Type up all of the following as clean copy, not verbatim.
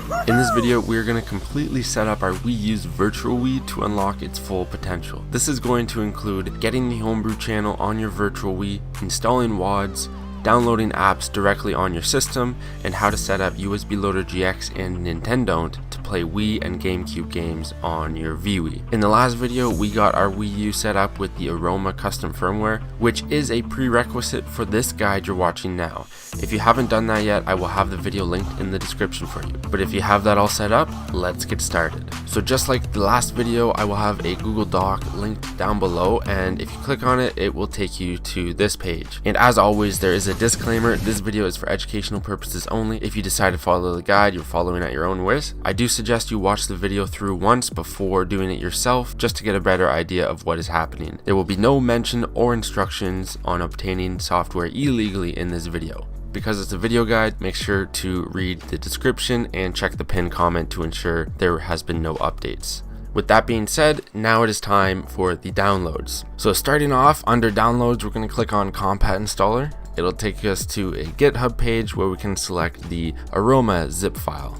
In this video, we are going to completely set up our Wii U's virtual Wii to unlock its full potential. This is going to include getting the Homebrew channel on your virtual Wii, installing WADs, downloading apps directly on your system, and how to set up USB Loader GX and Nintendont to play Wii and GameCube games on your vWii. In the last video, we got our Wii U set up with the Aroma custom firmware, which is a prerequisite for this guide you're watching now. If you haven't done that yet, I will have the video linked in the description for you. But if you have that all set up, let's get started. So just like the last video, I will have a Google Doc linked down below, and if you click on it, it will take you to this page. And as always, there is a disclaimer: this video is for educational purposes only. If you decide to follow the guide, you're following at your own risk. I do suggest you watch the video through once before doing it yourself, just to get a better idea of what is happening. There will be no mention or instructions on obtaining software illegally in this video. Because it's a video guide, make sure to read the description and check the pinned comment to ensure there has been no updates. With that being said, now it is time for the downloads. So starting off, under downloads, we're going to click on Compat Installer. It'll take us to a GitHub page where we can select the Aroma zip file.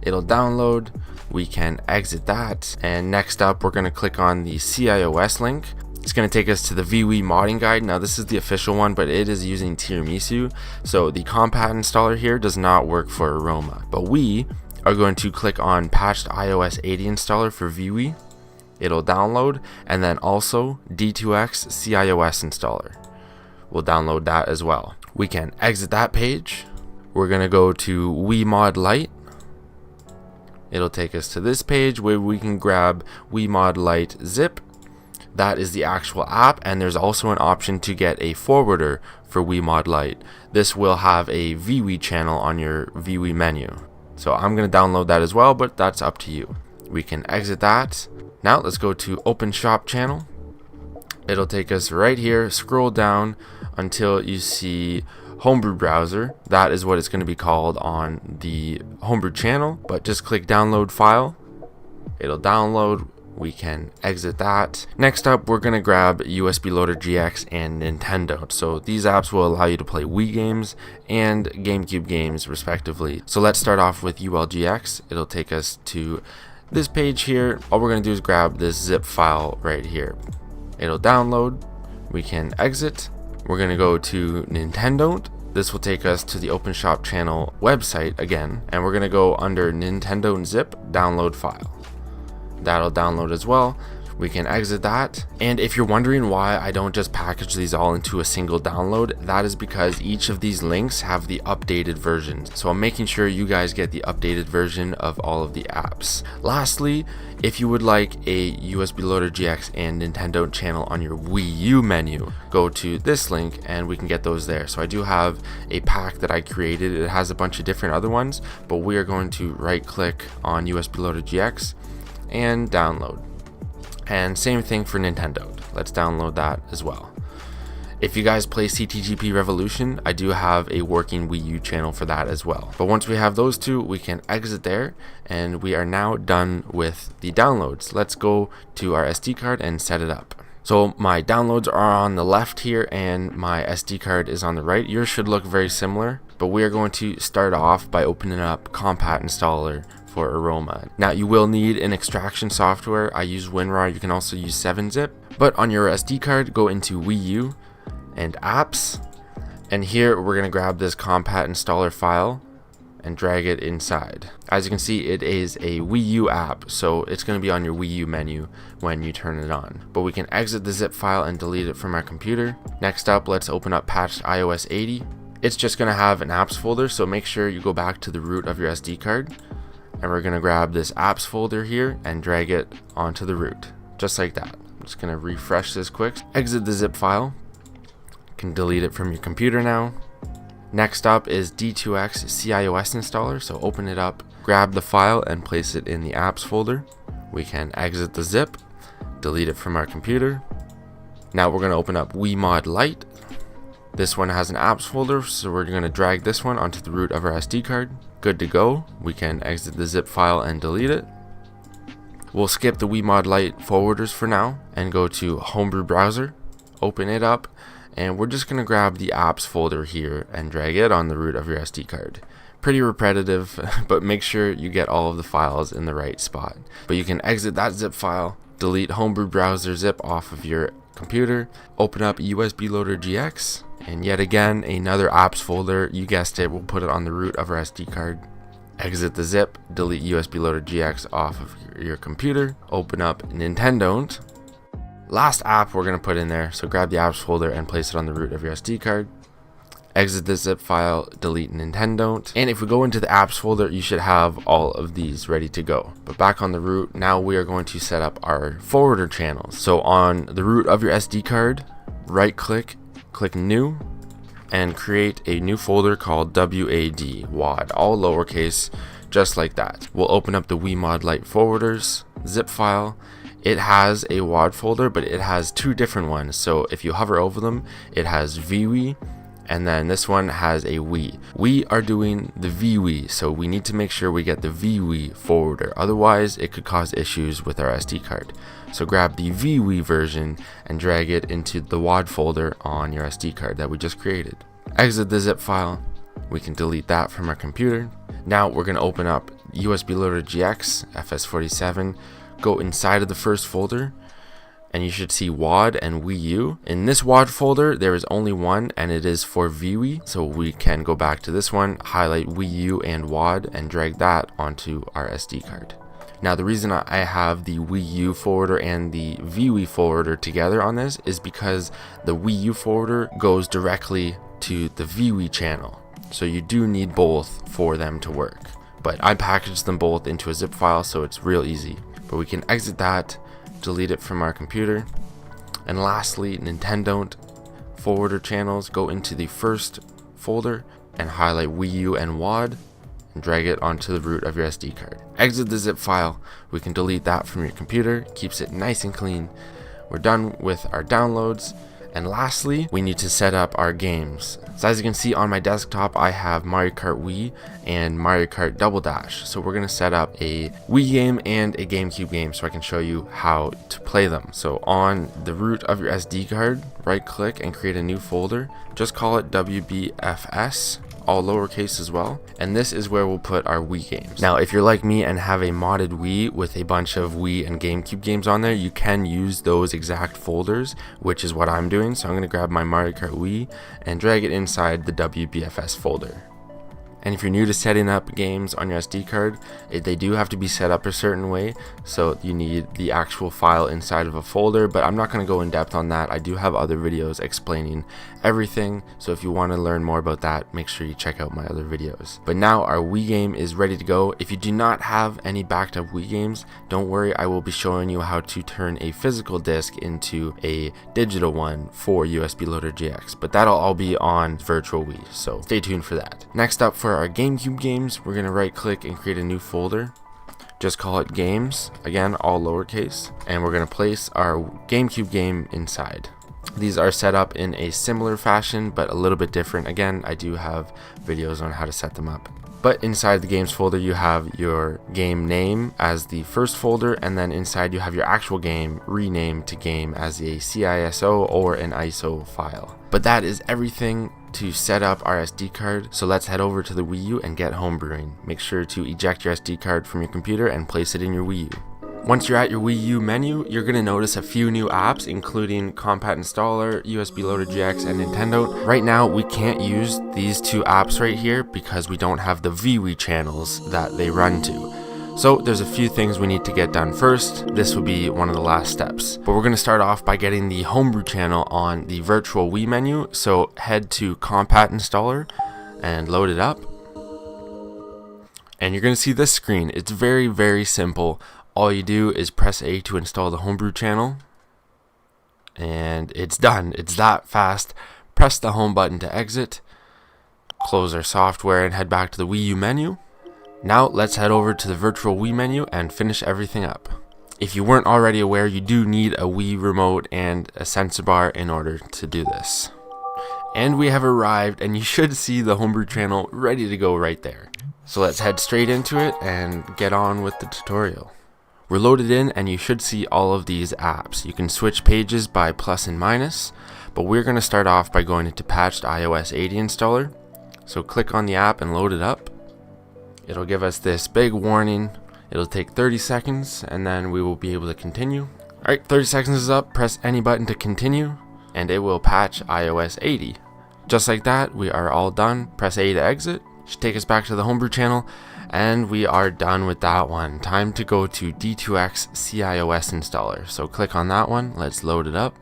It'll download, we can exit that, and next up we're going to click on the CIOS link. It's going to take us to the vWii modding guide. Now this is the official one, but it is using tiramisu, so the Compat installer here does not work for Aroma. But we are going to click on patched iOS 80 installer for vWii. It'll download, and then also D2X CIOS installer. We'll download that as well. We can exit that page. We're going to go to WiiMod Lite. It'll take us to this page where we can grab WiiMod Lite zip. That is the actual app, and there's also an option to get a forwarder for WiiMod Lite. This will have a vWii channel on your vWii menu. So I'm going to download that as well, but that's up to you. We can exit that. Now let's go to Open Shop channel. It'll take us right here, scroll down until you see Homebrew Browser. That is what it's going to be called on the Homebrew channel, but just click download file. It'll download. We can exit that. Next up, we're going to grab USB Loader GX and Nintendont. So these apps will allow you to play Wii games and GameCube games respectively. So let's start off with ULGX. It'll take us to this page here. All we're going to do is grab this zip file right here. It'll download. We can exit. We're going to go to Nintendont. This will take us to the Open Shop channel website again, and we're going to go under Nintendont zip download file. That'll download as well. We can exit that. And if you're wondering why I don't just package these all into a single download, that is because each of these links have the updated versions. So I'm making sure you guys get the updated version of all of the apps. Lastly, if you would like a USB Loader GX and Nintendont channel on your Wii U menu, go to this link and we can get those there. So I do have a pack that I created. It has a bunch of different other ones, but we are going to right click on USB Loader GX and download. And same thing for Nintendo. Let's download that as well. If you guys play CTGP Revolution, I do have a working Wii U channel for that as well. But once we have those two, we can exit there, and we are now done with the downloads. Let's go to our SD card and set it up. So my downloads are on the left here and my SD card is on the right. Yours should look very similar, but we are going to start off by opening up Compat Installer for Aroma. Now you will need an extraction software. I use WinRAR. You can also use 7-zip, but on your SD card, go into Wii U and apps, and here we're going to grab this Compat Installer file and drag it inside. As you can see, it is a Wii U app, so it's going to be on your Wii U menu when you turn it on. But we can exit the zip file and delete it from our computer. Next up, let's open up patched iOS 80. It's just going to have an apps folder, so make sure you go back to the root of your SD card. And we're going to grab this apps folder here and drag it onto the root, just like that. I'm just going to refresh this quick. Exit the zip file. You can delete it from your computer now. Next up is D2X CIOS installer, so open it up, grab the file and place it in the apps folder. We can exit the zip, delete it from our computer. Now we're going to open up WiiMod Lite. This one has an apps folder, so we're going to drag this one onto the root of our SD card. Good to go. We can exit the zip file and delete it. We'll skip the WiiMod Lite forwarders for now and go to Homebrew Browser, open it up, and we're just going to grab the apps folder here and drag it on the root of your SD card. Pretty repetitive, but make sure you get all of the files in the right spot. But you can exit that zip file, delete Homebrew Browser zip off of your computer, open up USB Loader GX, and yet again another apps folder. You guessed it, we'll put it on the root of our SD card. Exit the zip, delete USB Loader GX off of your computer, open up Nintendont. Last app we're going to put in there, so grab the apps folder and place it on the root of your SD card. Exit the zip file, delete Nintendont, and if we go into the apps folder, you should have all of these ready to go. But back on the root, now we are going to set up our forwarder channels. So on the root of your SD card, right click, click new, and create a new folder called WAD, all lowercase, just like that. We'll open up the Wii Mod Lite Forwarders zip file. It has a WAD folder, but it has two different ones. So if you hover over them, it has vWii, and then this one has a Wii. We are doing the vWii, so we need to make sure we get the vWii forwarder. Otherwise, it could cause issues with our SD card. So grab the vWii version and drag it into the WAD folder on your SD card that we just created. Exit the zip file. We can delete that from our computer. Now we're going to open up USB Loader GX, FS47, go inside of the first folder, and you should see WAD and Wii U. In this WAD folder, there is only one, and it is for vWii. So we can go back to this one, highlight Wii U and WAD, and drag that onto our SD card. Now, the reason I have the Wii U forwarder and the vWii forwarder together on this is because the Wii U forwarder goes directly to the vWii channel. So you do need both for them to work. But I packaged them both into a zip file, so it's real easy. But we can exit that, delete it from our computer. And lastly, Nintendont forwarder channels, go into the first folder and highlight Wii U and WAD and drag it onto the root of your SD card. Exit the zip file. We can delete that from your computer, keeps it nice and clean. We're done with our downloads. And lastly, we need to set up our games. So as you can see on my desktop, I have Mario Kart Wii and Mario Kart Double Dash. So we're going to set up a Wii game and a GameCube game so I can show you how to play them. So on the root of your SD card, right click and create a new folder. Just call it WBFS, all lowercase as well, and this is where we'll put our Wii games. Now, if you're like me and have a modded Wii with a bunch of Wii and GameCube games on there, you can use those exact folders, which is what I'm doing. So I'm going to grab my Mario Kart Wii and drag it inside the WBFS folder. And if you're new to setting up games on your SD card, they do have to be set up a certain way, so you need the actual file inside of a folder, but I'm not going to go in depth on that. I do have other videos explaining everything, so if you want to learn more about that, make sure you check out my other videos. But now our Wii game is ready to go. If you do not have any backed up Wii games, don't worry, I will be showing you how to turn a physical disc into a digital one for USB Loader GX, but that'll all be on Virtual Wii, so stay tuned for that. Next up, for our GameCube games, we're going to right click and create a new folder. Just call it games, again all lowercase, and we're going to place our GameCube game inside. These are set up in a similar fashion but a little bit different. Again, I do have videos on how to set them up. But inside the games folder, you have your game name as the first folder, and then inside you have your actual game renamed to game as a CISO or an ISO file. But that is everything to set up our SD card, so let's head over to the Wii U and get homebrewing. Make sure to eject your SD card from your computer and place it in your Wii U. Once you're at your Wii U menu, you're going to notice a few new apps, including Compact Installer, USB Loader GX, and Nintendont. Right now, we can't use these two apps right here because we don't have the vWii channels that they run to. So there's a few things we need to get done first. This will be one of the last steps. But we're going to start off by getting the Homebrew channel on the Virtual Wii menu. So head to Compact Installer and load it up. And you're going to see this screen. It's very, very simple. All you do is press A to install the Homebrew channel. And it's done. It's that fast. Press the home button to exit. Close our software and head back to the Wii U menu. Now let's head over to the Virtual Wii menu and finish everything up. If you weren't already aware, you do need a Wii remote and a sensor bar in order to do this. And we have arrived, and you should see the Homebrew channel ready to go right there. So let's head straight into it and get on with the tutorial. We're loaded in and you should see all of these apps. You can switch pages by plus and minus, but we're going to start off by going into Patched iOS 80 installer. So click on the app and load it up. It'll give us this big warning. It'll take 30 seconds and then we will be able to continue. Alright, 30 seconds is up. Press any button to continue and it will patch iOS 80. Just like that, we are all done. Press A to exit. Should take us back to the Homebrew channel and we are done with that one. Time to go to D2X CIOS installer. So click on that one. Let's load it up.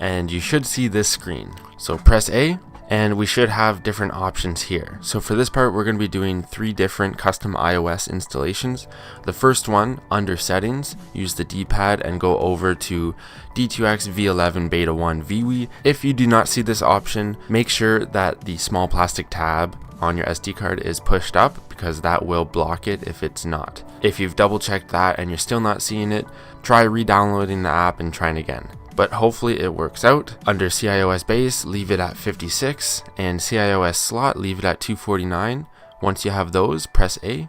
And you should see this screen. So press A. And we should have different options here. So for this part, we're going to be doing 3 different custom iOS installations. The first one, under settings, use the D-pad and go over to D2X V11 Beta 1 vWii. If you do not see this option, make sure that the small plastic tab on your SD card is pushed up because that will block it if it's not. If you've double checked that and you're still not seeing it, try re-downloading the app and trying again. But hopefully it works out. Under CIOS base, leave it at 56, and CIOS slot, leave it at 249. Once you have those, press A,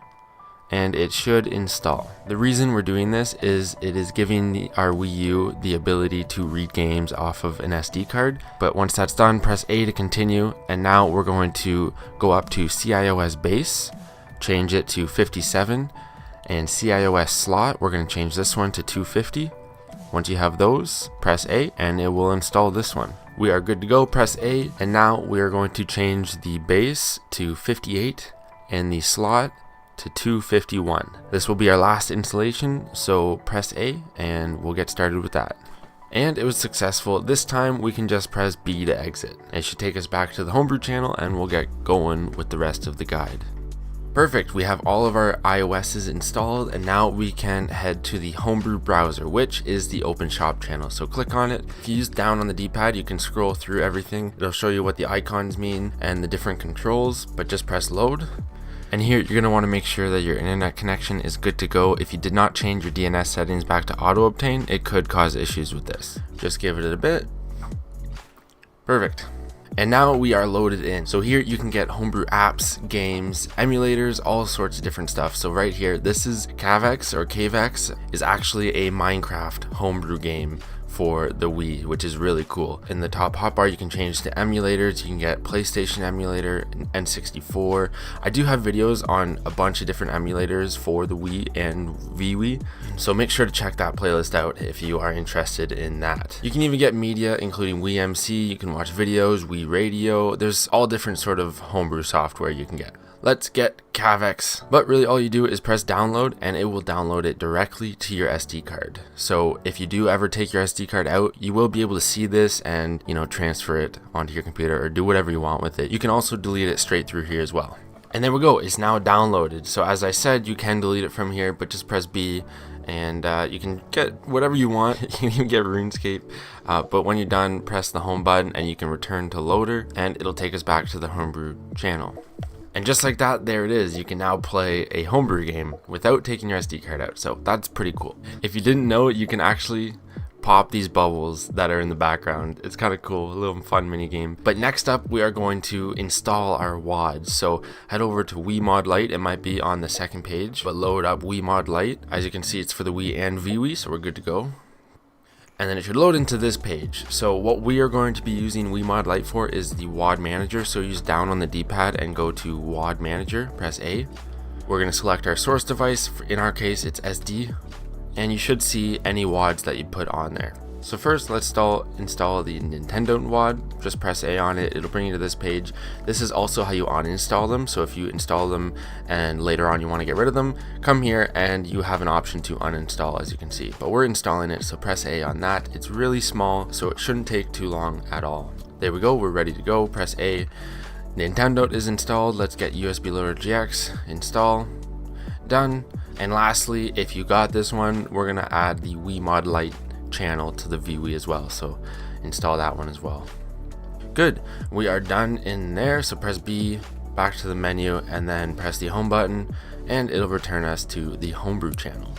and it should install. The reason we're doing this is it is giving our Wii U the ability to read games off of an SD card. But once that's done, press A to continue, and now we're going to go up to CIOS base, change it to 57, and CIOS slot, we're going to change this one to 250. Once you have those, press A and it will install this one. We are good to go. Press A, and now we are going to change the base to 58 and the slot to 251. This will be our last installation, so press A and we'll get started with that. And it was successful. This time we can just press B to exit. It should take us back to the Homebrew channel and we'll get going with the rest of the guide. Perfect, we have all of our iOSs installed and now we can head to the Homebrew Browser, which is the open shop channel. So click on it. If you use down on the D-pad, you can scroll through everything. It'll show you what the icons mean and the different controls, but just press load. And here you're going to want to make sure that your internet connection is good to go. If you did not change your DNS settings back to auto obtain, it could cause issues with this. Just give it a bit. Perfect. And now we are loaded in. So here you can get homebrew apps, games, emulators, all sorts of different stuff. So right here, this is Cavex, or Cavex, is actually a Minecraft homebrew game for the Wii, which is really cool. In the top hotbar, you can change to emulators. You can get PlayStation emulator, N64. I do have videos on a bunch of different emulators for the Wii and vWii, so make sure to check that playlist out if you are interested in that. You can even get media, including Wii MC. You can watch videos, Wii Radio. There's all different sort of homebrew software you can get. Let's get Cavex. But really all you do is press download and it will download it directly to your SD card. So if you do ever take your SD card out, you will be able to see this and, transfer it onto your computer or do whatever you want with it. You can also delete it straight through here as well. And there we go, it's now downloaded. So as I said, you can delete it from here, but just press B and you can get whatever you want. You can even get RuneScape, but when you're done, press the home button and you can return to loader and it'll take us back to the Homebrew channel. And just like that, there it is. You can now play a homebrew game without taking your SD card out. So that's pretty cool. If you didn't know, you can actually pop these bubbles that are in the background. It's kind of cool, a little fun mini game. But next up, we are going to install our WADs. So head over to WiiMod Lite. It might be on the second page, but load up WiiMod Lite. As you can see, it's for the Wii and vWii, so we're good to go. And then it should load into this page. So what we are going to be using WiiMod Lite for is the WAD Manager. So use down on the D-pad and go to WAD Manager, press A. We're going to select our source device. In our case, it's SD. And you should see any WADs that you put on there. So first, let's install the Nintendont WAD. Just press A on it. It'll bring you to this page. This is also how you uninstall them. So if you install them and later on you want to get rid of them, come here and you have an option to uninstall, as you can see. But we're installing it, so press A on that. It's really small, so it shouldn't take too long at all. There we go. We're ready to go. Press A. Nintendont is installed. Let's get USB loader GX. Install. Done. And lastly, if you got this one, we're going to add the WiiMod Lite channel to the vWii as well, so install that one as well. Good, we are done in there, so press B, back to the menu, and then press the home button and it'll return us to the Homebrew channel.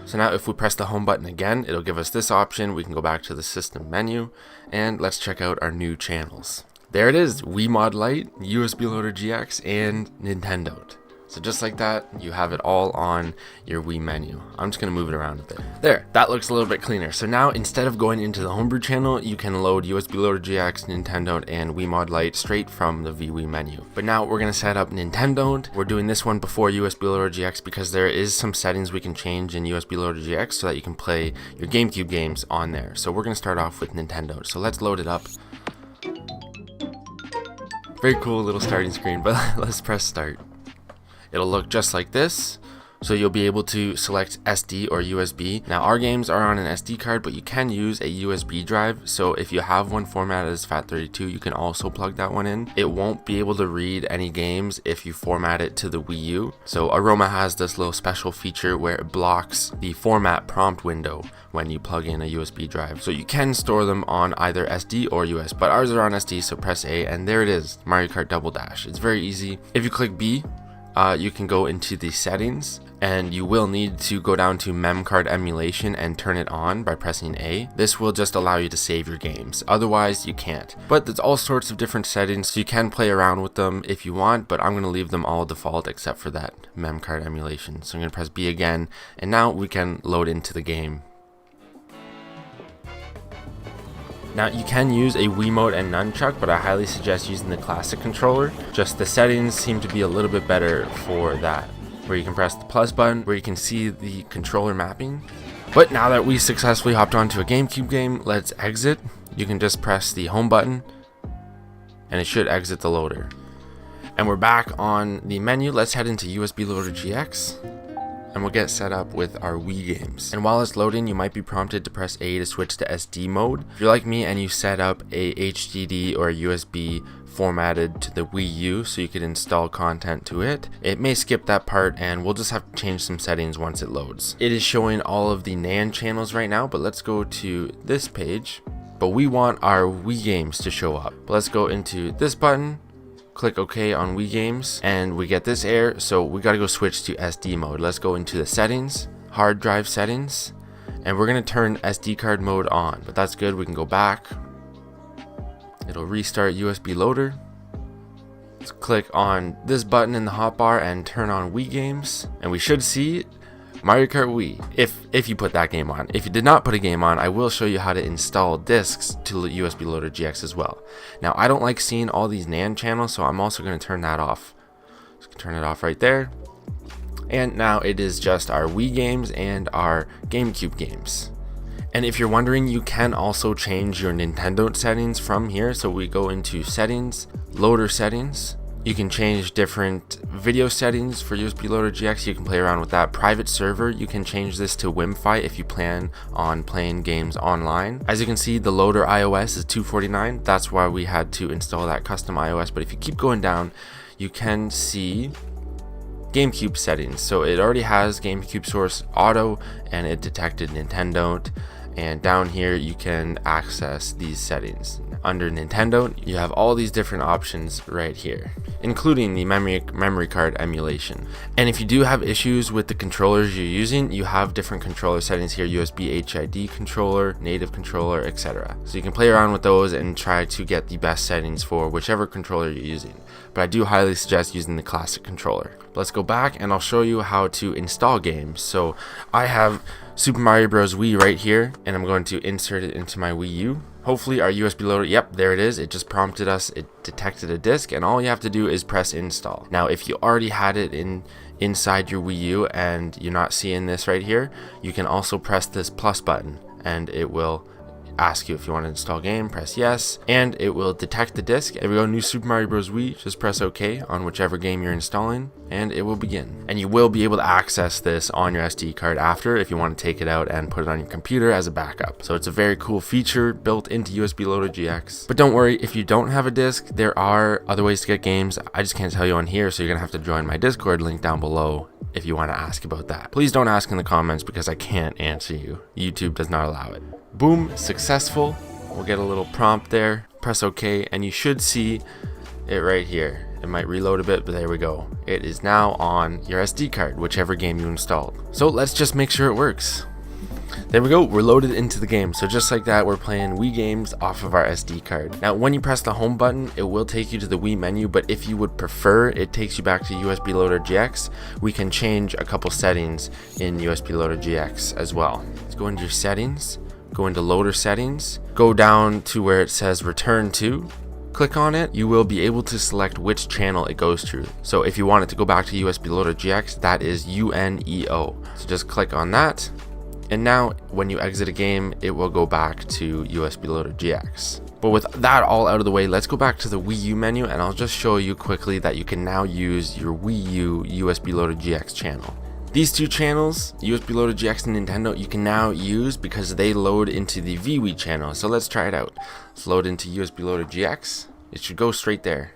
So now if we press the home button again, it'll give us this option. We can go back to the system menu and let's check out our new channels. There it is, WiiMod Lite, USB loader GX, and Nintendont. So just like that, you have it all on your Wii menu. I'm just gonna move it around a bit. There, that looks a little bit cleaner. So now instead of going into the Homebrew channel, you can load USB Loader GX, Nintendont, and Wiimod Lite straight from the vWii menu. But now we're gonna set up Nintendont. We're doing this one before USB Loader GX because there is some settings we can change in USB Loader GX so that you can play your GameCube games on there. So we're gonna start off with Nintendont. So let's load it up. Very cool little starting screen, but let's press start. It'll look just like this. So you'll be able to select SD or USB. Now our games are on an SD card, but you can use a USB drive. So if you have one formatted as FAT32, you can also plug that one in. It won't be able to read any games if you format it to the Wii U. So Aroma has this little special feature where it blocks the format prompt window when you plug in a USB drive. So you can store them on either SD or US, but ours are on SD, so press A and there it is, Mario Kart Double Dash. It's very easy. If you click B, you can go into the settings and you will need to go down to mem card emulation and turn it on by pressing A. This will just allow you to save your games. Otherwise you can't. But there's all sorts of different settings, so you can play around with them if you want, but I'm going to leave them all default except for that mem card emulation. So I'm going to press B again, and now we can load into the game. Now you can use a Wiimote and nunchuck, but I highly suggest using the classic controller. Just the settings seem to be a little bit better for that, where you can press the plus button, where you can see the controller mapping. But now that we successfully hopped onto a GameCube game, let's exit. You can just press the home button and it should exit the loader. And we're back on the menu. Let's head into USB Loader GX. And we'll get set up with our Wii games. And while it's loading, you might be prompted to press A to switch to SD mode. If you're like me and you set up a HDD or a USB formatted to the Wii U so you could install content to it, it may skip that part and we'll just have to change some settings once it loads. It is showing all of the NAND channels right now, but let's go to this page. But we want our Wii games to show up. But let's go into this button. Click OK on Wii Games and we get this error, so we got to go switch to SD mode. Let's go into the settings, hard drive settings, and we're going to turn SD card mode on. But that's good, we can go back. It'll restart USB loader. Let's click on this button in the hotbar and turn on Wii Games, and we should see Mario Kart Wii, if you put that game on. If you did not put a game on, I will show you how to install discs to USB Loader GX as well. Now, I don't like seeing all these NAND channels, so I'm also going to turn that off. Just turn it off right there. And now it is just our Wii games and our GameCube games. And if you're wondering, you can also change your Nintendont settings from here. So we go into settings, loader settings. You can change different video settings for USB Loader GX. You can play around with that. Private server, you can change this to Wi-Fi if you plan on playing games online. As you can see, the loader iOS is 249. That's why we had to install that custom iOS. But if you keep going down, you can see GameCube settings. So it already has GameCube source auto and it detected Nintendont. And down here you can access these settings. Under Nintendont, you have all these different options right here, including the memory card emulation. And if you do have issues with the controllers you're using, you have different controller settings here: USB HID controller, native controller, etc. So you can play around with those and try to get the best settings for whichever controller you're using. But I do highly suggest using the classic controller. Let's go back and I'll show you how to install games. So I have Super Mario Bros. Wii right here, and I'm going to insert it into my Wii U. Hopefully our USB loader, yep, there it is. It just prompted us, it detected a disk, and all you have to do is press install. Now, if you already had it inside your Wii U and you're not seeing this right here, you can also press this plus button and it will ask you if you want to install game. Press yes, and it will detect the disk. There we go, new Super Mario Bros. Wii. Just press OK on whichever game you're installing and it will begin. And you will be able to access this on your SD card after if you want to take it out and put it on your computer as a backup. So it's a very cool feature built into USB Loader GX. But don't worry, if you don't have a disk, there are other ways to get games. I just can't tell you on here, so you're gonna have to join my Discord link down below if you want to ask about that. Please don't ask in the comments because I can't answer you. YouTube does not allow it. Boom, successful. We'll get a little prompt there. Press OK, and you should see it right here. It might reload a bit, but there we go. It is now on your SD card, whichever game you installed. So let's just make sure it works. There we go, we're loaded into the game. So just like that, we're playing Wii Games off of our SD card. Now when you press the home button, it will take you to the Wii menu, but if you would prefer it takes you back to USB Loader GX, we can change a couple settings in USB Loader GX as well. Let's go into your settings, go into loader settings, go down to where it says return to. Click on it, you will be able to select which channel it goes to. So if you want it to go back to USB Loader GX, that is UNEO. So just click on that. And now when you exit a game, it will go back to USB Loader GX. But with that all out of the way, let's go back to the Wii U menu and I'll just show you quickly that you can now use your Wii U USB Loader GX channel. These two channels, USB Loader GX and Nintendont, you can now use because they load into the vWii channel. So let's try it out. Let's load into USB Loader GX. It should go straight there.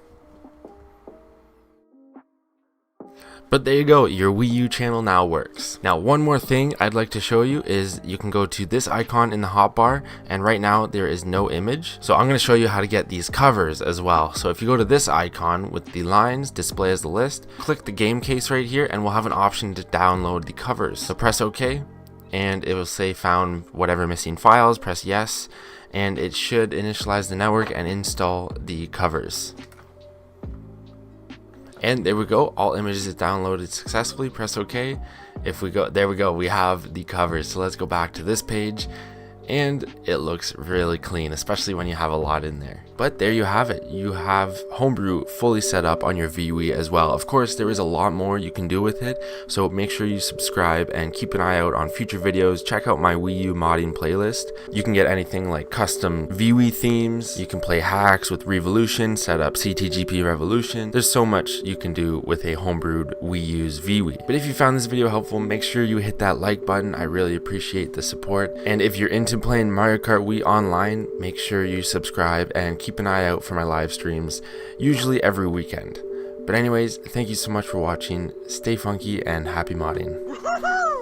But there you go, your Wii U channel now works. Now one more thing I'd like to show you is you can go to this icon in the hotbar, and right now there is no image. So I'm going to show you how to get these covers as well. So if you go to this icon with the lines, display as the list, click the game case right here and we'll have an option to download the covers. So press OK and it will say found whatever missing files, press yes, and it should initialize the network and install the covers. And there we go, all images is downloaded successfully. Press OK. If we go, there we go, we have the covers. So let's go back to this page and it looks really clean, especially when you have a lot in there. But there you have it, you have Homebrew fully set up on your vWii as well. Of course there is a lot more you can do with it, so make sure you subscribe and keep an eye out on future videos. Check out my Wii U modding playlist. You can get anything like custom vWii themes, you can play hacks with Revolution, set up CTGP Revolution. There's so much you can do with a homebrewed Wii U's vWii. But if you found this video helpful, make sure you hit that like button, I really appreciate the support. And if you're into playing Mario Kart Wii online, make sure you subscribe and keep an eye out for my live streams, usually every weekend. But anyways, thank you so much for watching, stay funky and happy modding.